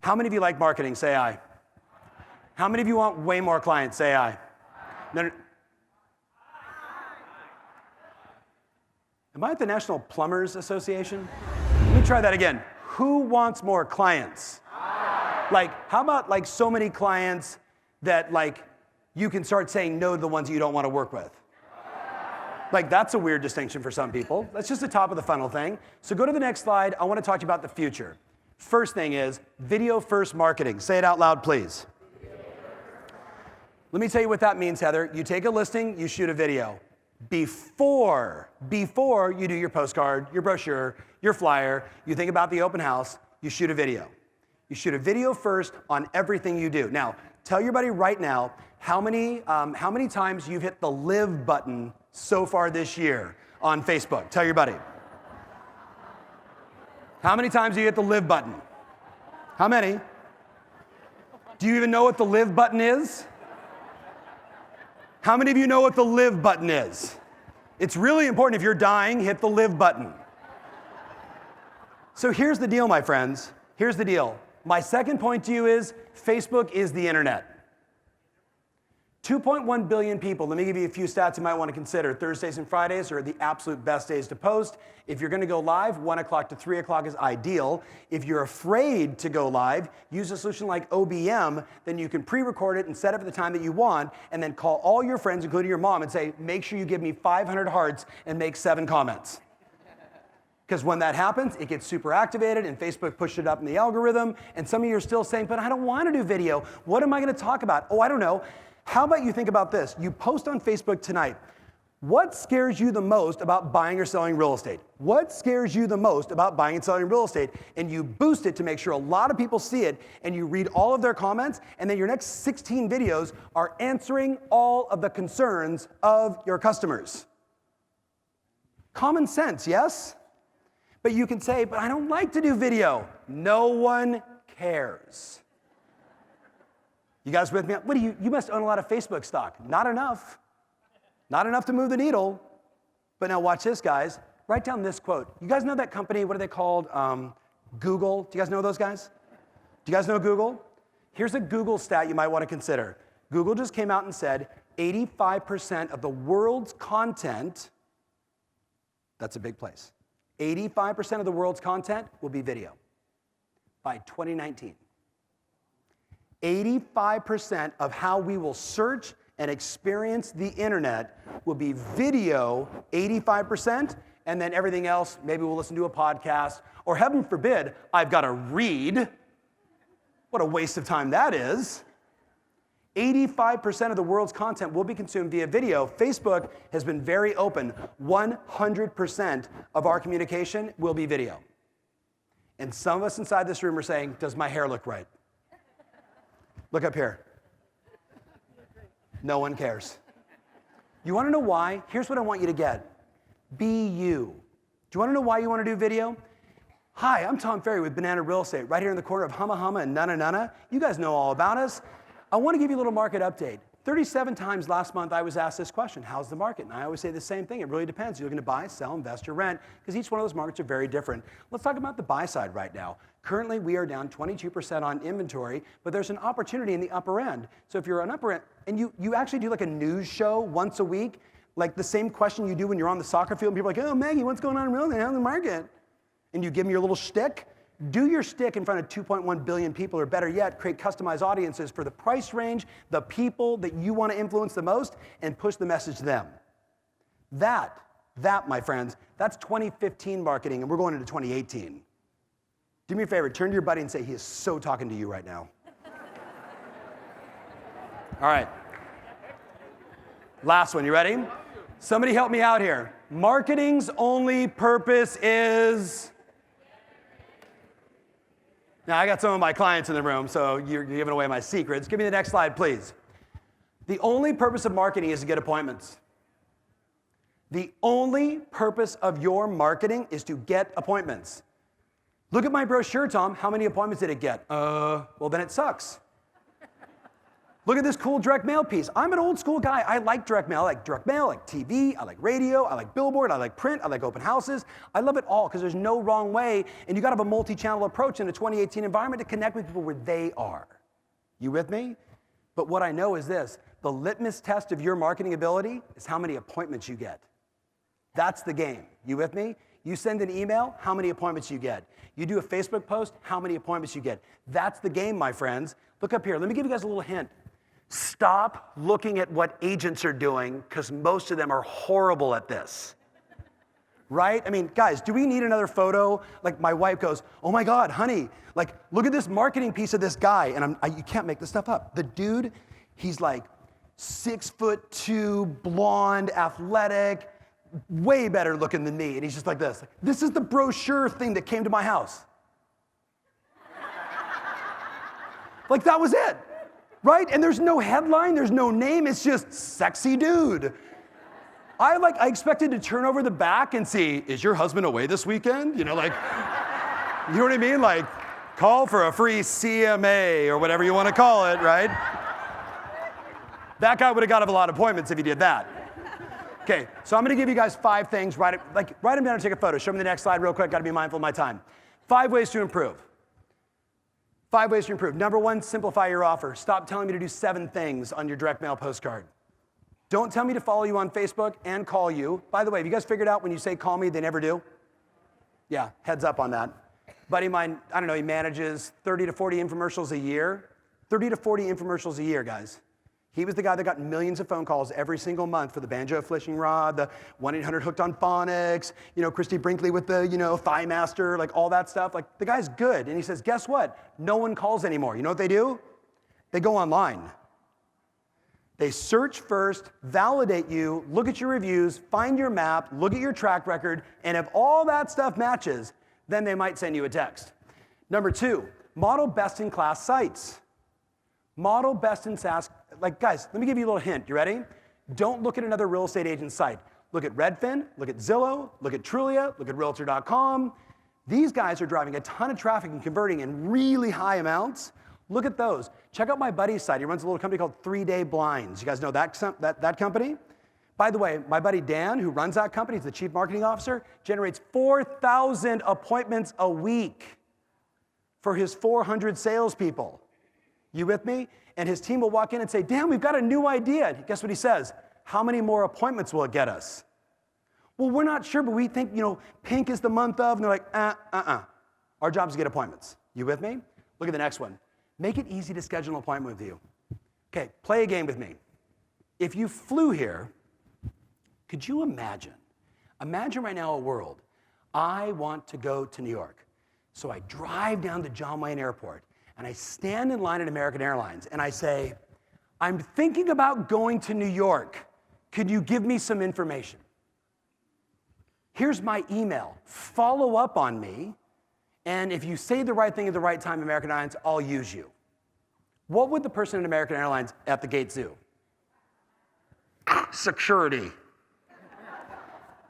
How many of you like marketing? Say aye. How many of you want way more clients? Say aye. No. Am I at the National Plumbers Association? Let me try that again. Who wants more clients? Like, how about like so many clients that like you can start saying no to the ones you don't want to work with? Like, that's a weird distinction for some people. That's just the top of the funnel thing. So go to the next slide. I want to talk to you about the future. First thing is video first marketing. Say it out loud, please. Let me tell you what that means, Heather. You take a listing, you shoot a video. Before you do your postcard, your brochure, your flyer, you think about the open house, you shoot a video. You shoot a video first on everything you do. Now, tell your buddy right now how many times you've hit the live button so far this year on Facebook. Tell your buddy. How many times do you hit the live button? How many? Do you even know what the live button is? How many of you know what the live button is? It's really important. If you're dying, hit the live button. So here's the deal, my friends. Here's the deal. My second point to you is Facebook is the internet. 2.1 billion people. Let me give you a few stats you might want to consider. Thursdays and Fridays are the absolute best days to post. If you're going to go live, 1 o'clock to 3 o'clock is ideal. If you're afraid to go live, use a solution like OBM. Then you can pre-record it and set it for the time that you want, and then call all your friends, including your mom, and say, make sure you give me 500 hearts and make 7 comments. Because when that happens, it gets super activated, and Facebook pushed it up in the algorithm, and some of you are still saying, but I don't want to do video. What am I going to talk about? Oh, I don't know. How about you think about this? You post on Facebook tonight. What scares you the most about buying or selling real estate? What scares you the most about buying and selling real estate? And you boost it to make sure a lot of people see it, and you read all of their comments, and then your next 16 videos are answering all of the concerns of your customers. Common sense, yes? But you can say, but I don't like to do video. No one cares. You guys with me? What do you must own a lot of Facebook stock. Not enough. Not enough to move the needle. But now watch this, guys. Write down this quote. You guys know that company, what are they called? Google. Do you guys know those guys? Do you guys know Google? Here's a Google stat you might want to consider. Google just came out and said 85% of the world's content, that's a big place, 85% of the world's content will be video by 2019. 85% of how we will search and experience the internet will be video, 85%, and then everything else, maybe we'll listen to a podcast, or heaven forbid, I've got to read. What a waste of time that is. 85% of the world's content will be consumed via video. Facebook has been very open. 100% of our communication will be video. And some of us inside this room are saying, does my hair look right? Look up here. No one cares. You want to know why? Here's what I want you to get. Be you. Do you want to know why you want to do video? Hi, I'm Tom Ferry with Banana Real Estate, right here in the corner of Humma Humma and Nunna Nunna. You guys know all about us. I want to give you a little market update. 37 times last month I was asked this question, how's the market? And I always say the same thing, it really depends. You're looking to buy, sell, invest, or rent, because each one of those markets are very different. Let's talk about the buy side right now. Currently, we are down 22% on inventory, but there's an opportunity in the upper end. So if you're on upper end, and you actually do like a news show once a week, like the same question you do when you're on the soccer field, and people are like, oh, Maggie, what's going on in real estate? How's the market? And you give them your little shtick. Do your shtick in front of 2.1 billion people, or better yet, create customized audiences for the price range, the people that you want to influence the most, and push the message to them. That, my friends, that's 2015 marketing, and we're going into 2018. Do me a favor, turn to your buddy and say, he is so talking to you right now. All right. Last one, you ready? Somebody help me out here. Marketing's only purpose is... Now, I got some of my clients in the room, so you're giving away my secrets. Give me the next slide, please. The only purpose of marketing is to get appointments. The only purpose of your marketing is to get appointments. Look at my brochure, Tom. How many appointments did it get? Well, then it sucks. Look at this cool direct mail piece. I'm an old school guy. I like direct mail. I like direct mail, I like TV, I like radio, I like billboard, I like print, I like open houses. I love it all because there's no wrong way, and you got to have a multi-channel approach in a 2018 environment to connect with people where they are. You with me? But what I know is this, the litmus test of your marketing ability is how many appointments you get. That's the game. You with me? You send an email, how many appointments you get. You do a Facebook post, how many appointments you get. That's the game, my friends. Look up here. Let me give you guys a little hint. Stop looking at what agents are doing because most of them are horrible at this. Right? I mean, guys, do we need another photo? Like my wife goes, oh my God, honey, like look at this marketing piece of this guy. And you can't make this stuff up. The dude, he's like 6'2", blonde, athletic, way better looking than me. And he's just like this. This is the brochure thing that came to my house. Like that was it. Right? And there's no headline, there's no name, it's just sexy dude. I expected to turn over the back and see, is your husband away this weekend? You know, like, you know what I mean? Like, call for a free CMA or whatever you want to call it, right? That guy would have got a lot of appointments if he did that. Okay, so I'm going to give you guys 5 things. Write them down and take a photo. Show me the next slide real quick. Got to be mindful of my time. 5 ways to improve. 5 ways to improve. Number 1, simplify your offer. Stop telling me to do 7 things on your direct mail postcard. Don't tell me to follow you on Facebook and call you. By the way, have you guys figured out when you say call me, they never do? Yeah, heads up on that. Buddy of mine, I don't know, he manages 30 to 40 infomercials a year. 30 to 40 infomercials a year, guys. He was the guy that got millions of phone calls every single month for the banjo fishing rod, the 1-800 hooked on phonics, you know, Christy Brinkley with the, you know, Thigh Master, like all that stuff. Like the guy's good. And he says, guess what? No one calls anymore. You know what they do? They go online. They search first, validate you, look at your reviews, find your map, look at your track record, and if all that stuff matches, then they might send you a text. Number 2, model best-in-class sites. Model best-in-class, like guys, let me give you a little hint. You ready? Don't look at another real estate agent site. Look at Redfin, look at Zillow, look at Trulia, look at Realtor.com. These guys are driving a ton of traffic and converting in really high amounts. Look at those. Check out my buddy's site. He runs a little company called 3 Day Blinds. You guys know that company? By the way, my buddy Dan, who runs that company, he's the chief marketing officer, generates 4,000 appointments a week for his 400 salespeople. You with me? And his team will walk in and say, Dan, we've got a new idea. Guess what he says? How many more appointments will it get us? Well, we're not sure, but we think, you know, pink is the month of, and they're like, Our job is to get appointments. You with me? Look at the next one. Make it easy to schedule an appointment with you. Okay, play a game with me. If you flew here, could you imagine right now a world, I want to go to New York. So I drive down to John Wayne Airport, and I stand in line at American Airlines, and I say, I'm thinking about going to New York. Could you give me some information? Here's my email. Follow up on me. And if you say the right thing at the right time, American Airlines, I'll use you. What would the person at American Airlines at the gate do? Security.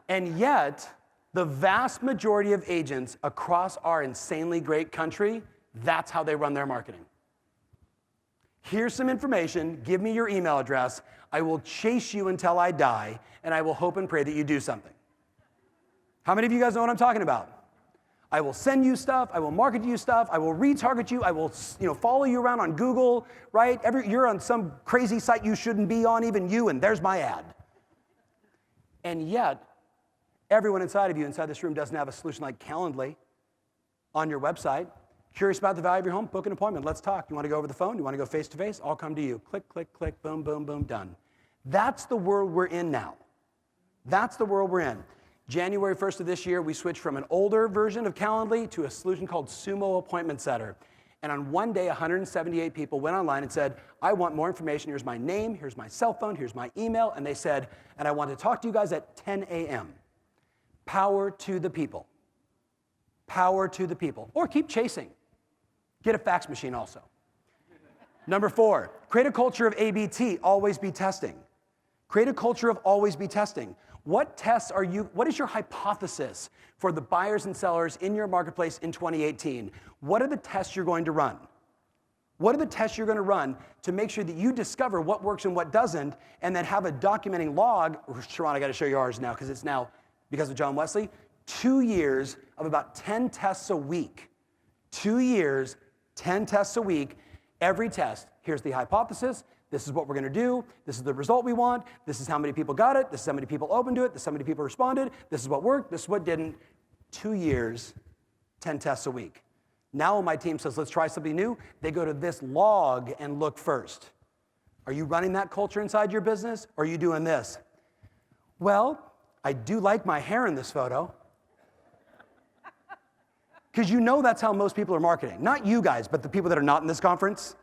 And yet, the vast majority of agents across our insanely great country, that's how they run their marketing. Here's some information. Give me your email address. I will chase you until I die, and I will hope and pray that you do something. How many of you guys know what I'm talking about? I will send you stuff, I will market you stuff, I will retarget you, I will follow you around on Google, right? You're on some crazy site you shouldn't be on, even you, and there's my ad. And yet, everyone inside of you, inside this room, doesn't have a solution like Calendly on your website. Curious about the value of your home? Book an appointment, let's talk. You want to go over the phone? You want to go face-to-face? I'll come to you. Click, click, click, boom, boom, boom, done. That's the world we're in now. That's the world we're in. January 1st of this year, we switched from an older version of Calendly to a solution called Sumo Appointment Setter. And on one day, 178 people went online and said, I want more information. Here's my name, here's my cell phone, here's my email. And they said, and I want to talk to you guys at 10 a.m. Power to the people. Power to the people. Or keep chasing. Get a fax machine also. Number 4, create a culture of ABT, always be testing. Create a culture of always be testing. What is your hypothesis for the buyers and sellers in your marketplace in 2018? What are the tests you're going to run? What are the tests you're going to run to make sure that you discover what works and what doesn't, and then have a documenting log? Sharon, I got to show you ours now because it's now, because of John Wesley, 2 years of about 10 tests a week. 2 years, 10 tests a week. Every test, here's the hypothesis. This is what we're going to do. This is the result we want. This is how many people got it. This is how many people opened to it. This is how many people responded. This is what worked. This is what didn't. 2 years, 10 tests a week. Now when my team says, let's try something new, they go to this log and look first. Are you running that culture inside your business, or are you doing this? Well, I do like my hair in this photo. Because you know that's how most people are marketing. Not you guys, but the people that are not in this conference.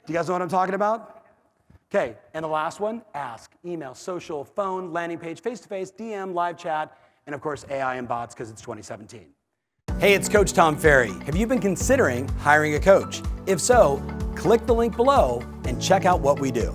Do you guys know what I'm talking about? Okay, and the last one, ask, email, social, phone, landing page, face-to-face, DM, live chat, and of course AI and bots because it's 2017. Hey, it's Coach Tom Ferry. Have you been considering hiring a coach? If so, click the link below and check out what we do.